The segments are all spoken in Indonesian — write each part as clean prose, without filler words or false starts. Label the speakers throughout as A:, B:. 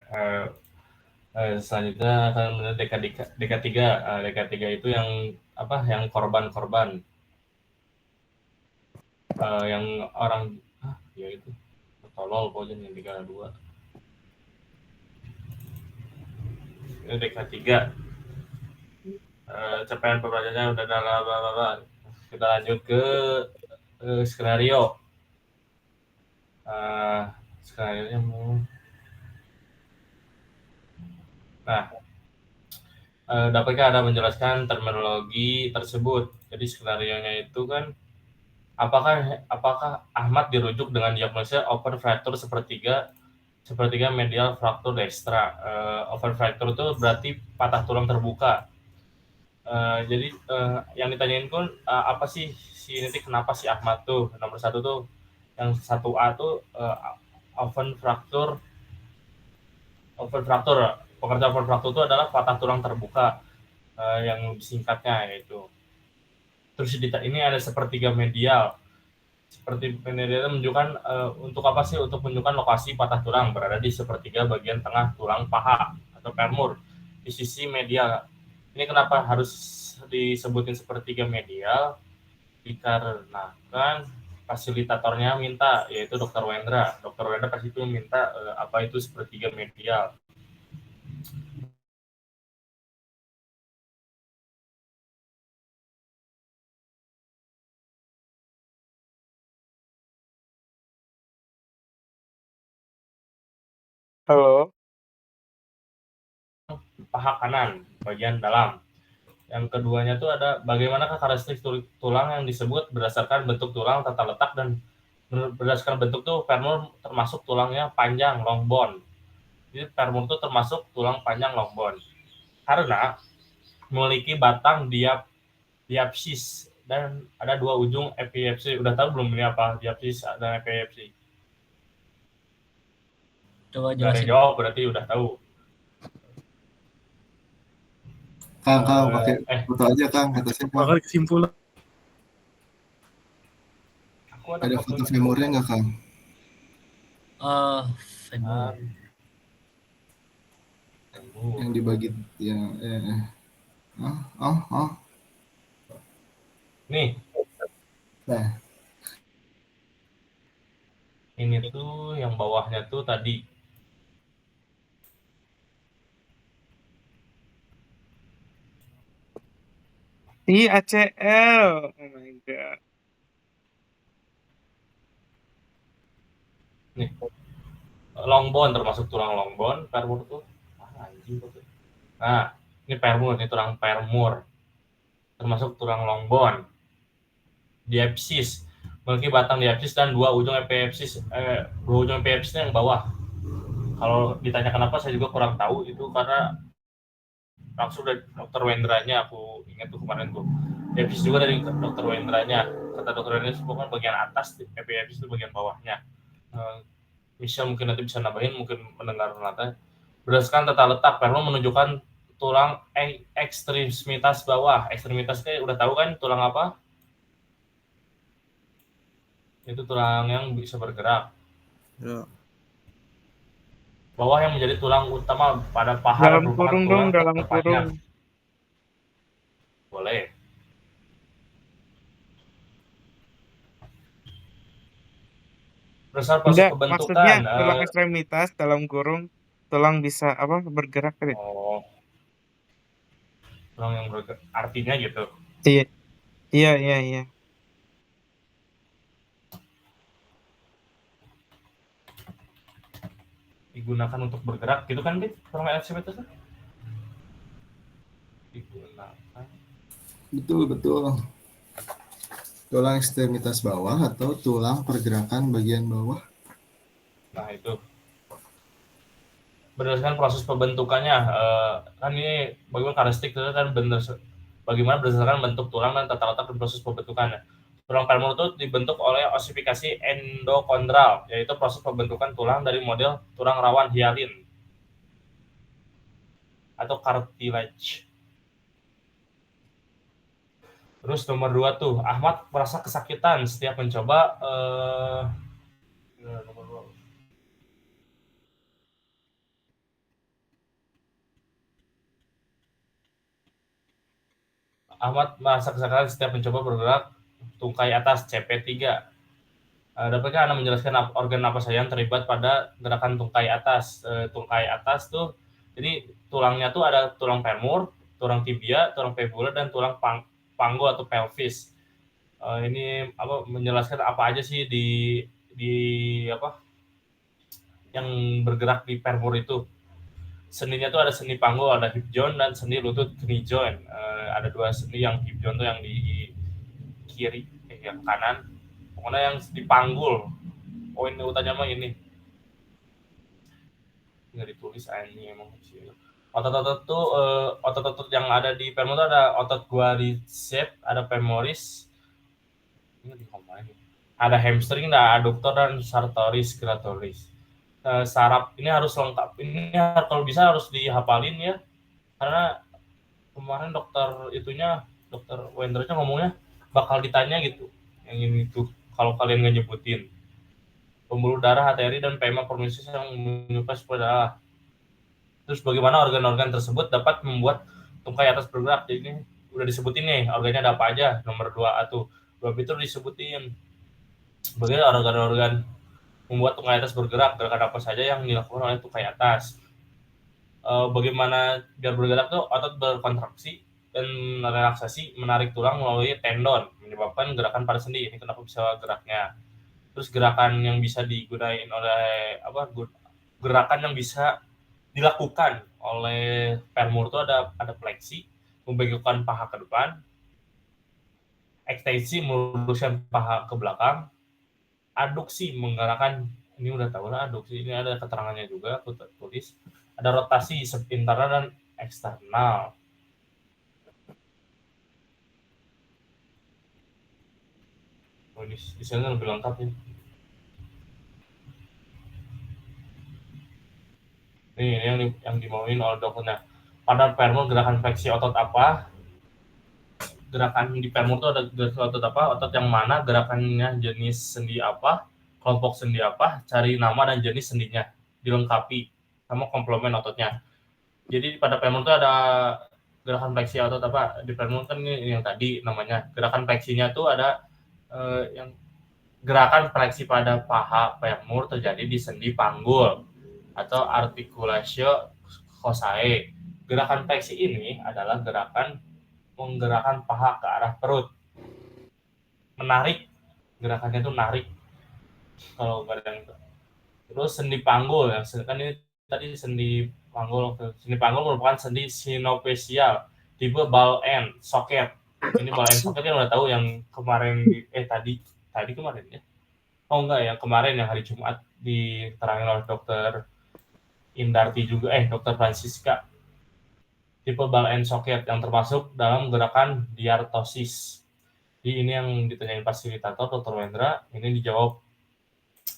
A: Eh, Selanjutnya akan melihat DK3. DK3 itu yang apa? Yang korban-korban, yang orang ya itu tolol pokoknya yang 3 2. Ini DK3. Capaian pembelajarannya udah dalam bla bla bla. Kita lanjut ke skenario. Skenario mau. Nah, dapatkah Anda menjelaskan terminologi tersebut? Jadi skenario-nya itu kan apakah Ahmad dirujuk dengan diagnosa open fracture sepertiga sepertiga medial fraktur dextra. Open fracture itu berarti patah tulang terbuka. Jadi yang ditanyain pun apa sih si ini kenapa si Ahmad tuh nomor satu tuh yang 1A tuh open fracture. Pengertian open fracture itu adalah patah tulang terbuka, yang singkatnya yaitu. Terus ini ada sepertiga medial. Seperti medial menunjukkan untuk apa sih? Untuk menunjukkan lokasi patah tulang berada di sepertiga bagian tengah tulang paha atau femur di sisi medial. Ini kenapa harus disebutin sepertiga medial? Dikarenakan fasilitatornya minta, yaitu Dokter Wendra. Dokter Wendra pas itu minta apa itu sepertiga medial.
B: Halo.
A: Paha kanan bagian dalam. Yang keduanya tuh ada bagaimanakah karakteristik tulang yang disebut berdasarkan bentuk tulang, tata letak, dan berdasarkan bentuk tuh femur termasuk tulangnya panjang long bone. Jadi femur tuh termasuk tulang panjang long bone karena memiliki batang diapsis dan ada 2 ujung epipsi. Udah tahu belum ini apa diapsis dan epipsi?
C: Coba
A: Gak ada yang
C: jelasin.
A: jawab berarti udah tahu.
D: Kang pakai foto aja Kang, kata saya Kang.
B: Bakal kesimpulan.
A: Aku
D: Ada foto femurnya nggak Kang?
C: Femur.
D: Yang dibagi ya.
A: Nih,
D: Nah,
A: ini tuh yang bawahnya tuh tadi.
B: ACL. Oh my god.
A: Nih, long bone termasuk tulang long bone, femur tuh. Anjing tuh. Nah, ini femur, ini tulang femur. Termasuk tulang long bone. Diapsis. Memiliki batang diapsis dan 2 ujung epipsis. 2 ujung epipsis yang bawah. Kalau ditanya kenapa saya juga kurang tahu itu karena langsung dari dokter Wendranya aku ingat tuh kemarin tuh. Diapsis juga dari dokter Wendranya. Kata dokter Wendra itu bukan bagian atas, epipsis itu bagian bawahnya. Michelle mungkin nanti bisa nambahin, mungkin mendengar nanti. Berdasarkan tata letak, perlu menunjukkan tulang ekstremitas bawah. Ekstremitas kayak udah tahu kan tulang apa? Itu tulang yang bisa bergerak.
D: ya.
A: Bawah yang menjadi tulang utama pada paha dan
B: Dalam
A: merupakan
B: kurung
A: tulang
B: dong, dalam
A: terpanjang.
B: kurung.
A: Boleh. Berdasarkan proses
B: Enggak, maksudnya
A: pembentukan.
B: tulang ekstremitas dalam kurung tulang bisa apa bergerak tadi.
A: Tulang yang bergerak, artinya gitu.
B: Iya. Iya, iya, iya.
A: Digunakan untuk bergerak gitu kan, Dit? Tulang ekstremitas itu? Digunakan.
D: Betul. Tulang ekstremitas bawah atau tulang pergerakan bagian bawah.
A: Nah, itu. Berdasarkan proses pembentukannya, kan ini bagaimana karakteristik kan bagaimana berdasarkan bentuk tulang dan tata letak dan proses pembentukannya. Tulang femur itu dibentuk oleh osifikasi endokondral, yaitu proses pembentukan tulang dari model tulang rawan hialin atau cartilage. Terus nomor 2 tuh, Ahmad merasa kesakitan setiap mencoba nomor 2. Ahmad merasa kesakitan setiap mencoba bergerak tungkai atas CP3. Dapatkah Anda menjelaskan organ apa saja yang terlibat pada gerakan tungkai atas? Tungkai atas tuh, jadi tulangnya tuh ada tulang femur, tulang tibia, tulang fibula, dan tulang panggo atau pelvis. Ini menjelaskan apa aja sih di yang bergerak di femur itu. Sendinya tuh ada sendi panggo, ada hip joint, dan sendi lutut knee joint. Ada 2 sendi, yang hip joint tuh yang di kiri, yang kanan. Pokoknya yang di panggul. Poin utamanya mah ini. Nggak ditulis ini emang sih. Otot-otot tuh otot-otot yang ada di femur tuh ada otot quadriceps, ada femoris. Ini dikomplain. Ada hamstring, ada adduktor, dan sartoris gyratoris. Saraf ini harus lengkap. Ini kalau bisa harus dihafalin ya. Karena kemarin dokter Wendra ngomongnya bakal ditanya gitu. Yang ini tuh kalau kalian nggak nyebutin. Pembuluh darah, arteri, dan pema permisus yang menyuplai pada. Terus bagaimana organ-organ tersebut dapat membuat tungkai atas bergerak? Jadi ini udah disebutin nih organnya ada apa aja. Nomor 2 atau 2 itu disebutin. Bagaimana organ-organ membuat tungkai atas bergerak, gerakan apa saja yang dilakukan oleh tungkai atas. Bagaimana biar bergerak tuh otot berkontraksi dan relaksasi menarik tulang melalui tendon menyebabkan gerakan pada sendi. Ini kenapa bisa geraknya. Terus gerakan yang bisa digunain oleh gerakan yang bisa dilakukan oleh femur itu ada fleksi, membengkokkan paha ke depan, ekstensi meluruskan paha ke belakang, aduksi menggerakkan, ini udah tahu lah aduksi, ini ada keterangannya juga aku tulis, ada rotasi internal dan eksternal. Ini di sini lebih lengkap nih. Ini yang dimauin oleh dokternya. Pada femur gerakan fleksi otot apa? Gerakan di femur itu ada otot apa? Otot yang mana? Gerakannya jenis sendi apa? Kelompok sendi apa? Cari nama dan jenis sendinya. Dilengkapi sama komplement ototnya. Jadi pada femur itu ada gerakan fleksi otot apa? Di femur kan ini yang tadi namanya. Gerakan fleksinya tuh ada yang gerakan fleksi pada paha femur terjadi di sendi panggul atau articulatio cossae. Gerakan fleksi ini adalah gerakan menggerakkan paha ke arah perut. Menarik, gerakannya itu narik. Kalau badan itu. Terus sendi panggul, yang kan ini tadi sendi panggul. Sendi panggul merupakan sendi sinovial tipe ball and socket. Ini ball and socket kan udah tahu yang kemarin tadi kemarin ya. Oh enggak ya, kemarin yang hari Jumat diterangin oleh dokter Indarti juga, Dr. Francisca, tipe ball and socket yang termasuk dalam gerakan diartosis. Jadi ini yang ditanyain fasilitator Dr. Wendra, ini dijawab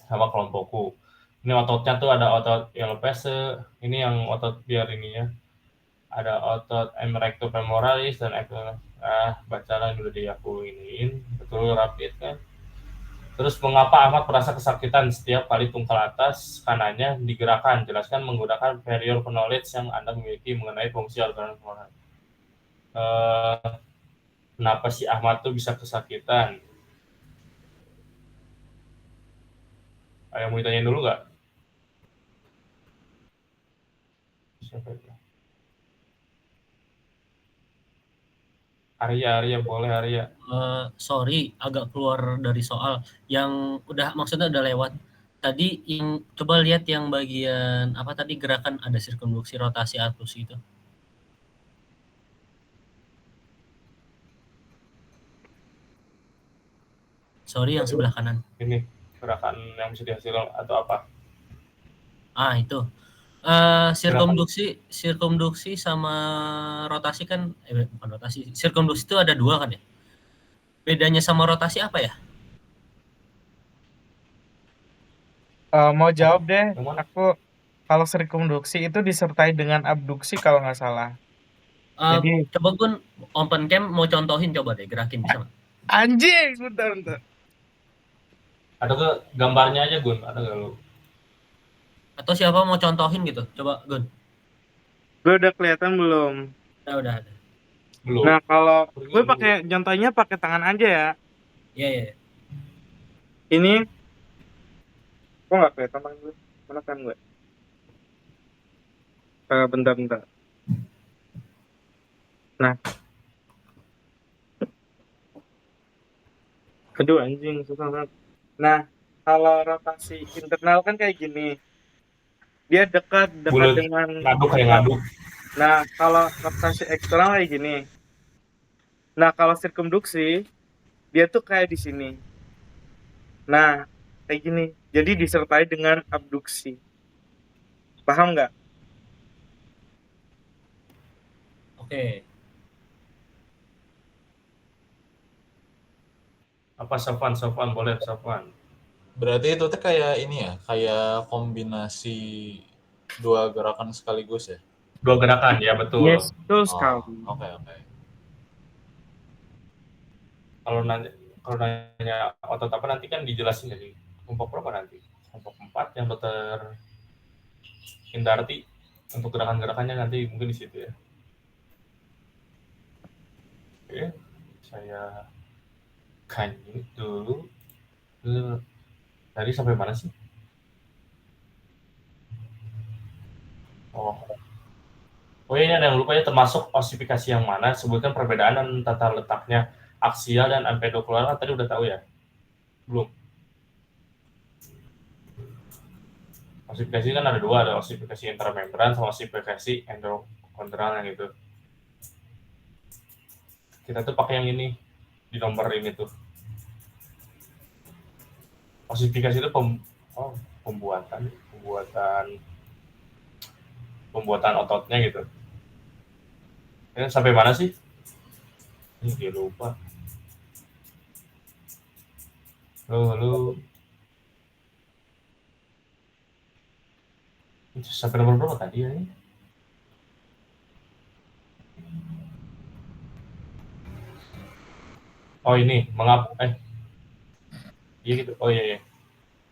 A: sama kelompokku. Ini ototnya tuh ada otot LPS, ini yang otot biar ininya. Ada otot erectofemoralis dan bacalah dulu aku iniin, betul rapid kan. Terus mengapa Ahmad merasa kesakitan setiap kali tungkal atas kanannya digerakkan? Jelaskan menggunakan prior knowledge yang Anda miliki mengenai fungsi organ organ. Kenapa si Ahmad tuh bisa kesakitan? Ada yang mau ditanyain dulu nggak? Arya, boleh Arya.
C: Sorry, agak keluar dari soal. Yang maksudnya udah lewat. Tadi yang coba lihat yang bagian apa tadi gerakan ada sirkumduksi, rotasi, adduksi itu. Sorry, yang sebelah kanan.
A: Ini gerakan yang bisa dihasilkan atau apa?
C: Itu. Sirkumduksi sama rotasi kan bukan rotasi. Sirkumduksi itu ada 2 kan ya? Bedanya sama rotasi apa ya?
B: Mau jawab deh. Aku kalau sirkumduksi itu disertai dengan abduksi kalau nggak salah.
C: Jadi coba Gun open cam mau contohin, coba deh gerakin bisa nggak?
B: Anjing, bentar.
A: Ada ke gambarnya aja Gun, ada nggak lu?
C: Atau siapa mau contohin gitu? Coba Gun.
B: Gue udah kelihatan belum?
C: Udah ada.
A: Belum.
B: Nah, kalau
A: Pergi
B: gue
A: dulu.
B: pakai contohnya pakai tangan aja ya.
C: Iya, iya.
B: Ini kok nggak kelihatan tangan gue? Mana kan gue? Bentar. Nah, aduh anjing susah banget. Nah, kalau rotasi internal kan kayak gini. Dia dekat
A: Bulat
B: dengan
A: ngaduk kayak
B: tempat.
A: ngaduk.
B: Nah, kalau rotasi eksternal kayak gini. Nah, kalau sirkumduksi dia tuh kayak di sini. Nah, kayak gini. Jadi disertai dengan abduksi. Paham nggak?
C: Oke.
A: Apa Sofwan boleh Sofwan.
E: Berarti itu tuh kayak ini ya, kayak kombinasi dua gerakan sekaligus ya?
A: Dua gerakan ya betul.
B: Yes, betul
E: Oh,
B: sekali.
E: oke.
A: Kalau nanya otot apa nanti kan dijelasin jadi kelompok berapa nanti? Kelompok 4 yang dokter Indarti untuk gerakan-gerakannya nanti mungkin di situ ya. Oke, saya kanyi dulu. Tadi sampai mana sih? Oh iya, ada yang lupa ya, termasuk osifikasi yang mana, sebutkan perbedaan dan tata letaknya aksial dan empedokular, kan tadi udah tahu ya? Belum. Osifikasi kan ada dua, ada osifikasi intramembran sama osifikasi endokondral yang itu. Kita tuh pakai yang ini, di nomor ini tuh. Osifikasi itu pembuatan ototnya gitu. Ini sampai mana sih? Ini dia lupa. Halo. Itu sampai nomor berapa tadi ya? Oh ini, iya gitu. Oh iya.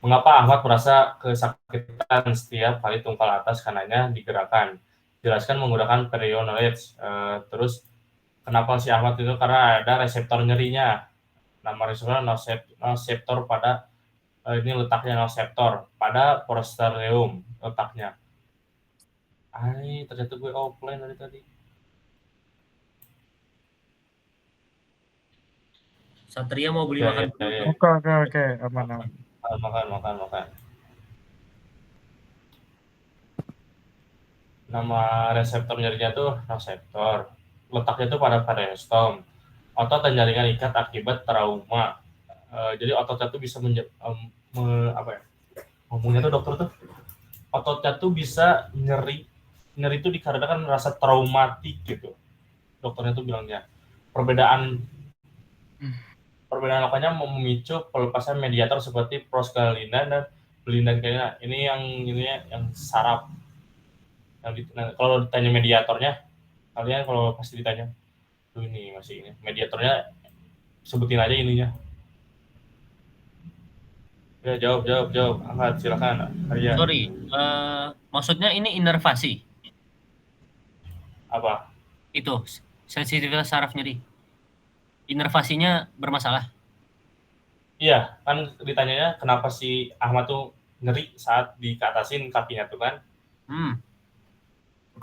A: Mengapa Ahmad merasa kesakitan setiap kali tungkal atas kanannya digerakkan? Jelaskan menggunakan period knowledge. Terus kenapa si Ahmad itu? Karena ada reseptor nyerinya. Nama reseptor noseptor pada ini letaknya noseptor pada posterium letaknya. Ternyata gue offline dari tadi.
C: Satria mau beli makan dulu.
A: Ya.
B: Oke, aman.
A: Makan. Nama reseptor nyerinya tuh noseptor. Letaknya tuh pada periosteum. Otot dan jaringan ikat akibat trauma. Jadi ototnya tuh bisa ngomongnya tuh dokter tuh ototnya tuh bisa nyeri itu dikarenakan rasa traumatik gitu. Dokternya tuh bilangnya perbedaan lokalnya memicu pelepasan mediator seperti prostaglandina dan belindakinina. Ini yang saraf. Kalau ditanya mediatornya, kalian kalau pasti ditanya, tuh ini masih ini mediatornya, sebutin aja ininya. Ya jawab, angkat silakan. Arya.
C: Sorry, maksudnya ini inervasi.
A: Apa?
C: Itu sensitivitas saraf nyeri. Inervasinya bermasalah.
A: Iya, kan ditanyanya kenapa si Ahmad tuh nyeri saat dikatasin kakinya tuh kan.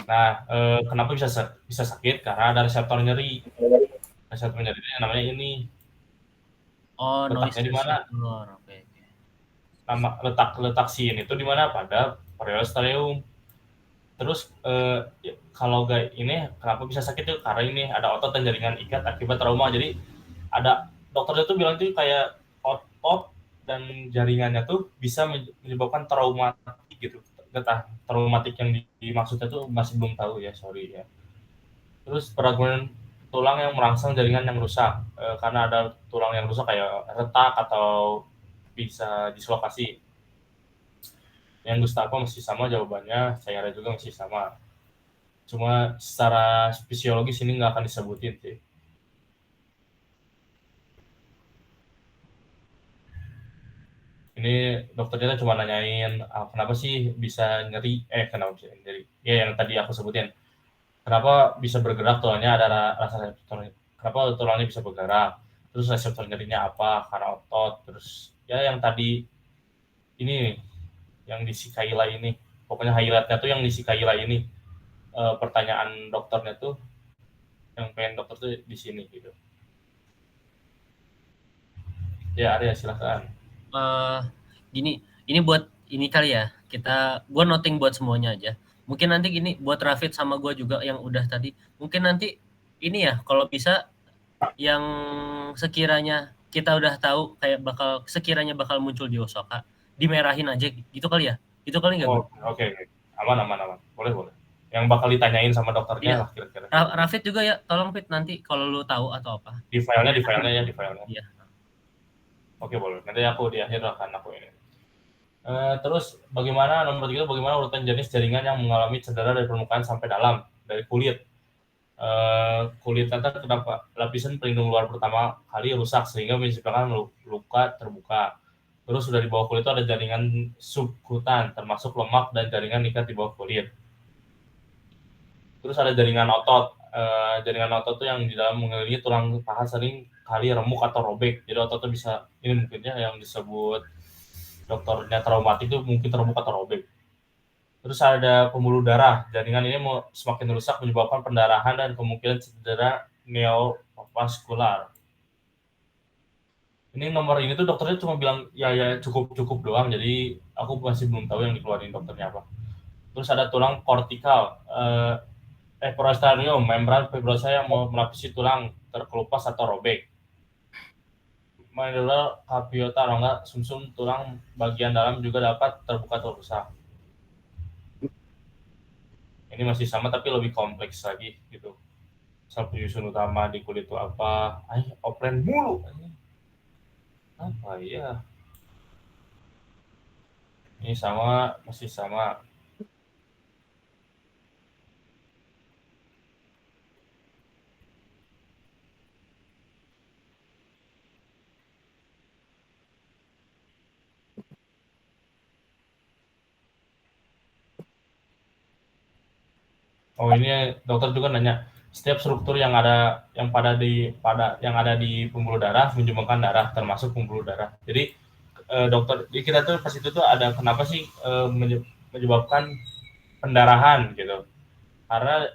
A: Nah, kenapa bisa sakit? Karena ada reseptor nyeri. Reseptor nyeri itu namanya ini.
C: Oh,
A: letaknya di mana?
C: Oke.
A: Nama letak sin itu di mana? Pada periosteum. Terus kalau ini kenapa bisa sakit tuh? Karena ini ada otot dan jaringan ikat akibat trauma. Jadi ada dokternya tuh bilang tuh kayak otot dan jaringannya tuh bisa menyebabkan traumatik gitu. Traumatik yang dimaksudnya tuh masih belum tahu ya, sorry ya. Terus peraguan tulang yang merangsang jaringan yang rusak, karena ada tulang yang rusak kayak retak atau bisa dislokasi. Yang Gustavo masih sama jawabannya, saya ada juga masih sama. Cuma secara fisiologis ini nggak akan disebutin sih. Ini dokternya cuma nanyain kenapa sih bisa nyeri, kenapa bisa nyeri? Ya yang tadi aku sebutin. Kenapa bisa bergerak tulangnya, ada rasa reseptor. Kenapa tulangnya bisa bergerak? Terus reseptor nyerinya apa? Karena otot. Terus ya yang tadi ini yang di si Kayla ini. Pokoknya highlightnya tuh yang di si Kayla ini. Pertanyaan dokternya tuh yang pengen dokter tuh di sini gitu. Ya, Arya silakan.
C: Gini, ini buat ini kali ya. Gua noting buat semuanya aja. Mungkin nanti gini buat Rafid sama gua juga yang udah tadi. Mungkin nanti ini ya kalau bisa yang sekiranya kita udah tahu kayak sekiranya bakal muncul di Osaka, dimerahin aja gitu kali ya. Itu kali nggak, Bro?
A: Oke. Aman. Boleh. Yang bakal ditanyain sama dokternya
C: Iya.
A: lah kira-kira.
C: Rafid juga ya, tolong Fit nanti kalau lu tahu atau apa.
A: Di filenya.
C: Iya.
A: Oke, boleh. Nanti aku di akhir akan aku ini. Terus nomor 3 bagaimana urutan jenis jaringan yang mengalami cedera dari permukaan sampai dalam dari kulit. Kulit nanti kenapa lapisan pelindung luar pertama kali rusak sehingga menyebabkan luka terbuka. Terus sudah di bawah kulit itu ada jaringan subkutan termasuk lemak dan jaringan ikat di bawah kulit. Terus ada jaringan otot. Jaringan otot itu yang di dalam mengelilingi tulang paha sering kali remuk atau robek. Jadi ototnya bisa ini mungkinnya yang disebut dokternya traumatik itu mungkin remuk atau robek. Terus ada pembuluh darah. Jaringan ini semakin rusak menyebabkan pendarahan dan kemungkinan cedera neovaskular. Ini nomor ini tuh dokternya cuma bilang ya cukup doang. Jadi aku masih belum tahu yang dikeluarin dokternya apa. Terus ada tulang kortikal, perosteanium, membran fibrosa yang melapisi tulang terkelupas atau robek. Medulla capiota, kalau enggak sumsum tulang bagian dalam juga dapat terbuka atau rusak. Ini masih sama tapi lebih kompleks lagi gitu. Sel penyusun utama di kulit itu apa? Opren mulu. Apa ya? Ini masih sama. Oh, ini dokter juga nanya, setiap struktur yang ada di pembuluh darah menyumbangkan darah, termasuk pembuluh darah. Jadi dokter, di kita tuh pas itu tuh ada kenapa sih menyebabkan pendarahan gitu? Karena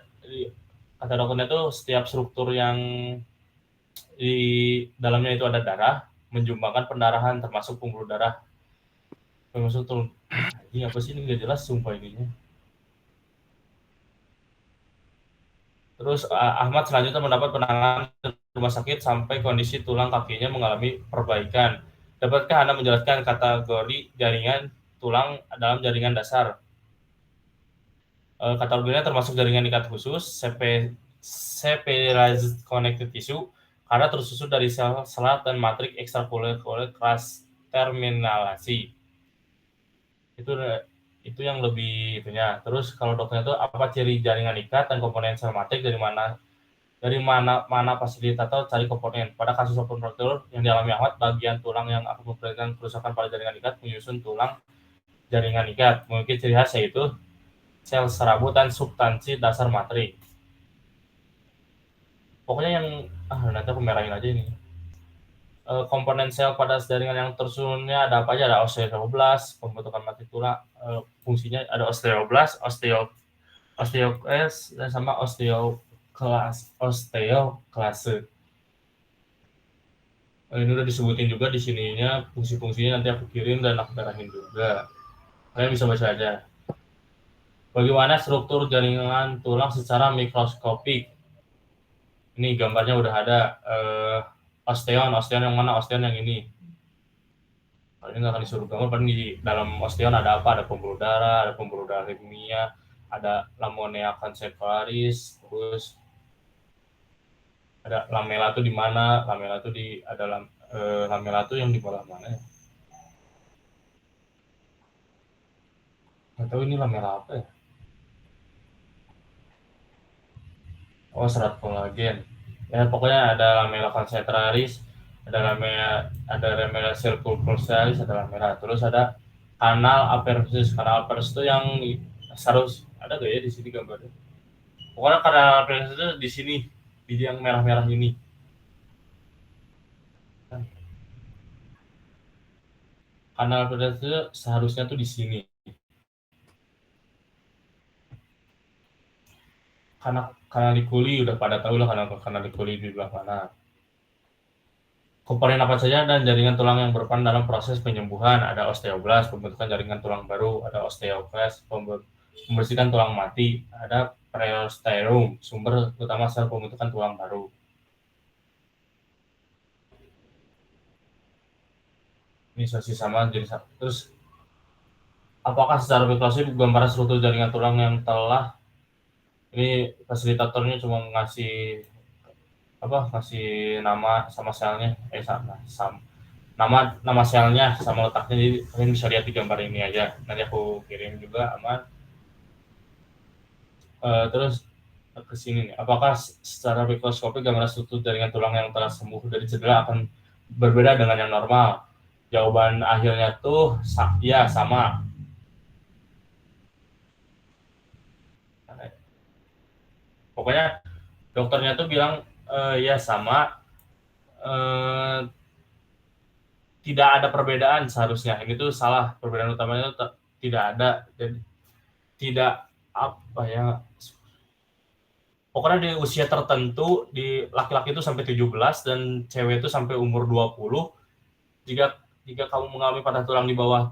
A: kata dokternya tuh setiap struktur yang di dalamnya itu ada darah menyumbangkan pendarahan, termasuk pembuluh darah. Termasuk tuh, ini apa sih, ini nggak jelas sumpah ininya. Terus Ahmad selanjutnya mendapat penanganan di rumah sakit sampai kondisi tulang kakinya mengalami perbaikan. Dapatkah Anda menjelaskan kategori jaringan tulang dalam jaringan dasar? Kategorinya termasuk jaringan ikat khusus, separated connective tissue, karena tersusun dari sel selat dan matrik ekstrakuler kelas terminalasi. Itu yang lebih itunya. Terus kalau dokternya itu apa ciri jaringan ikat dan komponen sel matrik, dari mana fasilitator cari komponen. Pada kasus open fracture yang dialami Ahmad, bagian tulang yang akan memberikan kerusakan pada jaringan ikat menyusun tulang jaringan ikat. Memiliki ciri khas yaitu sel serabut dan substansi dasar matrik. Pokoknya yang nanti aku merahin aja ini. Komponen sel pada jaringan yang tersusunnya ada apa aja? Ada osteoblast, pembentukan matrik tulang, fungsinya ada osteoblast, osteoklase, dan sama osteoklase. Ini udah disebutin juga di sininya, fungsi-fungsinya nanti aku kirim dan aku merahin juga. Kalian bisa baca aja. Bagaimana struktur jaringan tulang secara mikroskopik? Ini gambarnya udah ada. Osteon yang mana? Osteon yang ini. Ini nggak akan disuruh gambar, paling di dalam osteon ada apa? Ada pembuluh darah kimia, ada lamina conceptualis, terus ada lamela tuh di mana? Lamela tuh lamela tuh yang di bawah mana ya? Nggak tahu ini lamela apa ya? Oh, serat kolagen. Ya pokoknya ada lamela concentralis, ada lamela circumflexalis, ada lamela. Terus ada kanal apertus. Kanal apertus itu yang harus ada gak ya di sini gambarnya? Pokoknya kanal appendix itu di sini, di yang merah-merah ini. Kanal appendix itu seharusnya tuh di sini. Kanal Likuli udah pada tahu lah kanal Likuli di belah mana. Komponen apa saja dan jaringan tulang yang berperan dalam proses penyembuhan? Ada osteoblast, pembentukan jaringan tulang baru, ada osteoklast, membersihkan tulang mati, ada periosteum, sumber utama sel pembentukan tulang baru. Ini masih sama, jadi terus apakah secara mikroskop gambaran struktur jaringan tulang yang telah ini fasilitatornya cuma ngasih nama sama selnya, nama selnya sama letaknya, jadi kalian bisa lihat di gambar ini aja, nanti aku kirim juga aman. Terus ke sini nih, apakah secara mikroskopik gambaran struktur jaringan tulang yang telah sembuh dari cedera akan berbeda dengan yang normal? Jawaban akhirnya tuh ya sama. Pokoknya dokternya tuh bilang ya sama, tidak ada perbedaan seharusnya. Ini tuh salah, perbedaan utamanya tuh tidak ada, jadi tidak apa ya. Pokoknya di usia tertentu, di laki-laki itu sampai 17 dan cewek itu sampai umur 20. Jika kamu mengalami patah tulang di bawah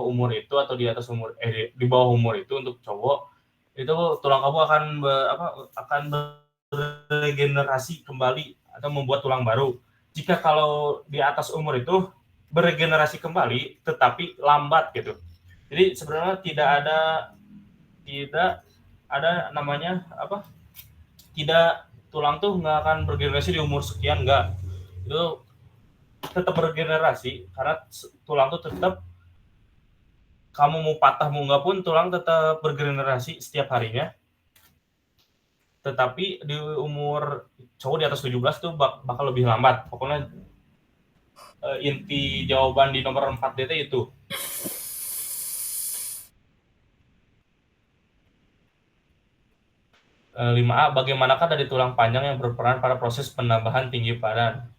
A: umur itu atau di atas umur di bawah umur itu untuk cowok, itu tulang kamu akan beregenerasi kembali atau membuat tulang baru. Jika kalau di atas umur itu beregenerasi kembali tetapi lambat gitu. Jadi sebenarnya tidak ada namanya tidak, tulang tuh nggak akan beregenerasi di umur sekian, nggak. Itu tetap beregenerasi karena tulang tuh tetap, kamu mau patah mau nggak pun tulang tetap beregenerasi setiap harinya. Tetapi di umur cowok di atas 17 tuh bakal lebih lambat. Pokoknya inti jawaban di nomor 4 DT itu. 5A, bagaimanakah dari tulang panjang yang berperan pada proses penambahan tinggi badan?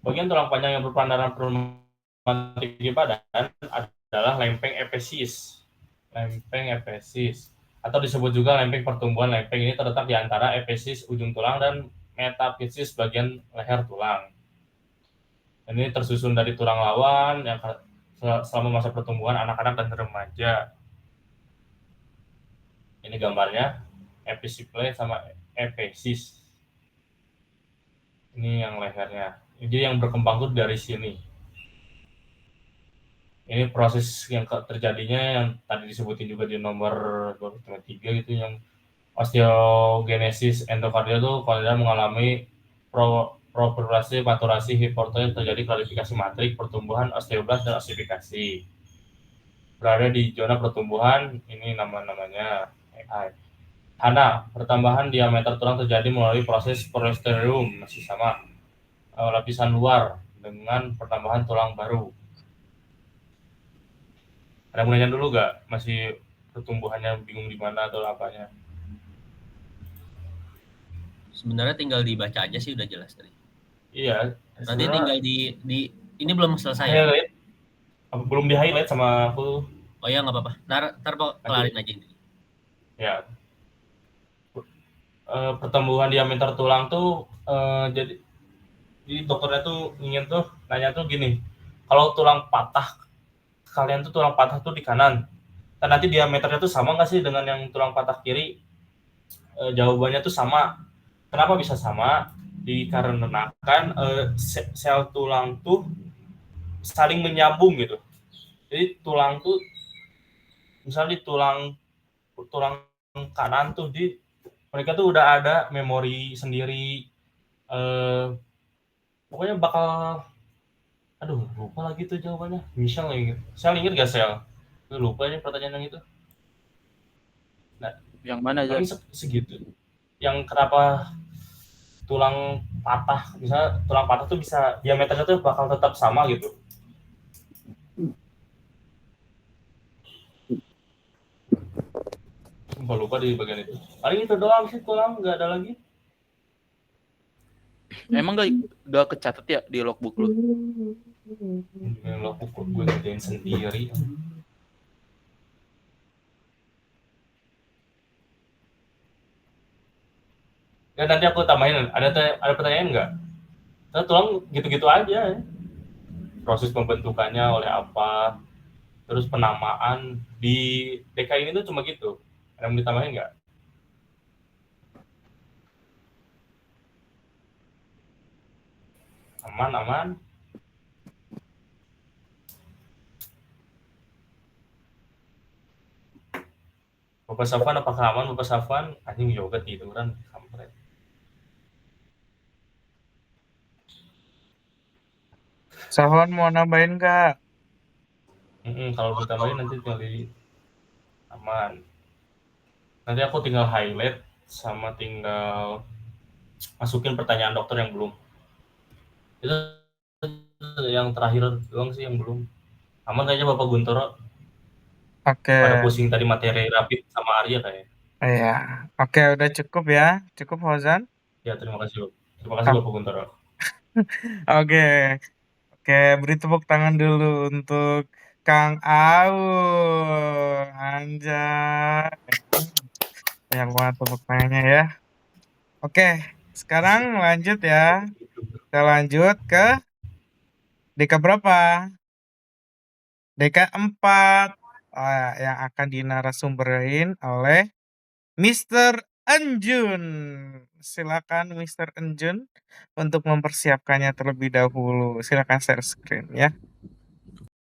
A: Bagian tulang panjang yang berperan dalam penambahan tinggi badan adalah lempeng episis. Lempeng episis, atau disebut juga lempeng pertumbuhan. Lempeng ini terletak di antara episis ujung tulang dan metafisis bagian leher tulang. Ini tersusun dari tulang lawan yang selama masa pertumbuhan anak-anak dan remaja. Ini gambarnya, episiple sama episis. Ini yang lehernya. Jadi yang berkembang tuh dari sini. Ini proses yang terjadinya yang tadi disebutin juga di nomor 3 gitu, yang osteogenesis endokardial tuh kalau dia mengalami proliferasi, maturasi, hipertrofi, terjadi klarifikasi matrik, pertumbuhan osteoblast dan ossifikasi. Berada di zona pertumbuhan, ini namanya AI. Hana, pertambahan diameter tulang terjadi melalui proses periosteum, masih sama, lapisan luar dengan pertambahan tulang baru. Ada mau nanya dulu nggak? Masih pertumbuhannya bingung di mana atau apanya?
C: Sebenarnya tinggal dibaca aja sih, udah jelas tadi.
A: Iya.
C: Nanti tinggal di ini belum selesai.
A: Highlight. Belum di highlight sama aku.
C: Oh ya, nggak apa-apa. Ntar kelarin aja ini.
A: Ya. Pertumbuhan diameter tulang tuh jadi dokternya tuh ingin tuh nanya tuh gini, kalau tulang patah kalian tuh tulang patah tuh di kanan, dan nanti diameternya tuh sama nggak sih dengan yang tulang patah kiri? Jawabannya tuh sama. Kenapa bisa sama? Dikarenakan sel tulang tuh saling menyambung gitu. Jadi tulang tuh, misalnya di tulang kanan tuh mereka tuh udah ada memori sendiri. Pokoknya bakal, aduh lupa lagi tuh jawabannya. Michelle inget. Sel inget gak Sel? Lupa aja pertanyaan yang itu. Nah,
F: yang mana aja?
A: Segitu. Yang kenapa tulang patah, misalnya tulang patah tuh bisa diameternya tuh bakal tetap sama gitu. lupa di bagian itu. Paling itu doang sih tulang, nggak ada lagi.
F: Emang gak kecatat ya di logbook lu?
A: Yang lo pukul gue kerjain sendiri. Ya nanti aku tambahin. Ada pertanyaan nggak? Nah, tulang gitu-gitu aja. Ya. Proses pembentukannya oleh apa? Terus penamaan di DKI ini tuh cuma gitu. Ada yang ditambahin nggak? Aman. Bapak Safwan apakah aman Bapak Safwan? Anjing yoga tiduran, kampret.
B: Sahwan mau nambahin nggak?
A: Kalau ditambahin nanti tinggal di aman. Nanti aku tinggal highlight sama tinggal masukin pertanyaan dokter yang belum. Itu yang terakhir doang sih yang belum. Aman kayaknya Bapak Guntoro.
B: Oke.
A: Pada pusing tadi materi rapid sama Arya kayak.
B: Iya. Oke, udah cukup ya. Cukup, Fauzan?
A: Ya, terima kasih Bapak Guntoro.
B: Oke. Oke, beri tepuk tangan dulu untuk Kang Au. Anjay. Banyak banget tepuk tangannya ya. Oke, sekarang lanjut ya. Kita lanjut ke DK berapa? DK 4. Yang akan dinarasumberin oleh Mr. Enjun. Silakan Mr. Enjun untuk mempersiapkannya terlebih dahulu. Silakan share screen ya.